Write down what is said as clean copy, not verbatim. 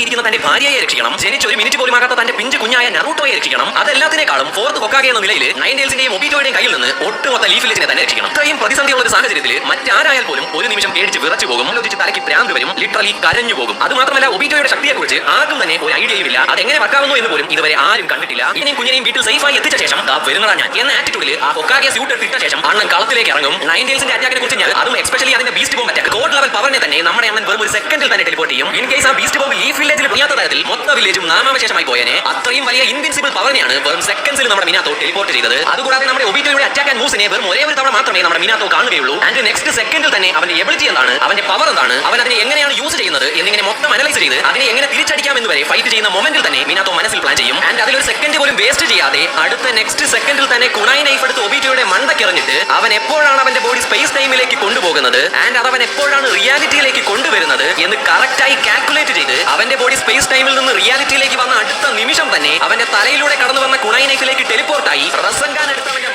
ഇരിക്കുന്ന തന്റെ ഭാര്യയെ രക്ഷിക്കണം, ജനിച്ച ഒരു മിനിറ്റ് പോലും ആകാത്ത തന്റെ പിഞ്ചു കുഞ്ഞായ നറൂട്ടോയെ രക്ഷിക്കണം. അതെല്ലാത്തിനേക്കാളും ഫോർത്ത് ഹൊക്കാഗെ എന്ന നിലയിൽ നയൻറ്റെയിൽസിന്റെയും ഒബീറ്റോയുടെയും കയ്യിൽ നിന്ന് ഒട്ടുമൊത്ത ലീഫ് വില്ലേജിനെ തന്നെ രക്ഷിക്കണം. ഇത്രയും പ്രതിസന്ധിയുള്ള ഒരു സാഹചര്യത്തിൽ മറ്റാരായാൽ പോലും ഒരു നിമിഷം പേടിച്ച് വിറച്ചു പോകും, ആലോചിച്ച് തലയ്ക്ക് ഭ്രാന്ത് വരും, ലിറ്ററലി കരഞ്ഞു പോകും. അത് മാത്രമല്ല ഒബീറ്റോയുടെ ശക്തിയെക്കുറിച്ച് ആർക്കും തന്നെ ഒരു ഐഡിയയും ഇല്ല. അതെങ്ങനെ വർക്കാവുന്നു എന്ന് പോലും ഇതുവരെ ആരും കണ്ടിട്ടില്ല. ഇനിയും കുഞ്ഞിനെയും വീട്ടിൽ സേഫായി എത്തിച്ച ശേഷം വരുന്നതാ ഞാൻ എന്ന ആറ്റിറ്റ്യൂഡിൽ ആ ഹൊക്കാഗെ സ്യൂട്ട് എടുത്തിട്ട ശേഷം അണ്ണൻ കളത്തിലേക്ക് ഇറങ്ങും. നയൻറ്റെയിൽസിന്റെ അറ്റാക്കിനെ കുറിച്ച് ഞാൻ അതും എസ്പെഷ്യലി അതിന്റെ beast bomb attack God level പവറിനെ തന്നെ നമ്മുടെ അണ്ണൻ വെറും ഒരു സെക്കൻഡിൽ തന്നെ ടെലിപ്പോർട്ട് ചെയ്യും. ഇൻ കേസ് ആ ബീസ്റ്റ് ബോംബ് ലീഫ് വില്ലേജിൽ പൊളിയാത്ത തരത്തിൽ മൊത്ത വില്ലേജും നാമാവശേഷമായി പോയനെ. അത്രയും വലിയ ഇൻവിൻസിബിൾ പവറിനെയാണ് വെറും സെക്കൻഡ്സിൽ നമ്മുടെ മിനാത്തോ ടെലിപ്പോർട്ട് ചെയ്തത്. അതുകൂടാതെ നമ്മുടെ ഒബീറ്റോയുടെ അറ്റാക്ക് ആൻഡ് മൂവ്സിനെ വെറും ഒരേ ഒരു തവണ മാത്രമേ നമ്മുടെ മിനാത്തോ കാണുകയുള്ളൂ. ആൻഡ് നെക്സ്റ്റ് സെക്കൻഡിൽ തന്നെ അവന്റെ എബിലിറ്റി എന്താണ്, അവന്റെ പവർ എന്താണ്, അവൻ അതിനെ എങ്ങനെയാണ് യൂസ് ചെയ്യുന്നത് എന്നിങ്ങനെ മൊത്തം അനലൈസ് ചെയ്ത് അതിനെ എങ്ങനെ തിരിച്ചടിക്കാം എന്ന് വരെ ഫൈറ്റ് ചെയ്യുന്ന മൊമെന്റിൽ തന്നെ മിനാത്തോ മനസ്സിൽ പ്ലാൻ ചെയ്യും. ആൻഡ് അതിലൊരു സെക്കൻഡ് പോലും വേസ്റ്റ് ചെയ്യാതെ അടുത്ത നെക്സ്റ്റ് സെക്കൻഡിൽ തന്നെ കുണായി നൈഫ് എടുത്ത് ഒബീറ്റോയുടെ മണ്ടക്കെറിഞ്ഞിട്ട് അവൻ എപ്പോഴാണ് അവന്റെ ബോഡി സ്പേസ് ടൈമിലേക്ക് കൊണ്ടുപോകുന്നത് ആൻഡ് അത് അവൻ എപ്പോഴാണ് റിയാലിറ്റിയിലേക്ക് കൊണ്ടുവരുന്നത് എന്ന് കറക്റ്റായി കാൽക്കുലേറ്റ് ചെയ്ത് അവന്റെ ബോഡി സ്പേസ് ടൈമിൽ നിന്ന് റിയാലിറ്റിയിലേക്ക് വന്ന അടുത്ത നിമിഷം തന്നെ അവന്റെ തലയിലൂടെ കടന്നു വന്ന കുണായി നൈഫിലേക്ക് ടെലിപ്പോർട്ടായി റസംഗാൻ എടുത്തവന്റെ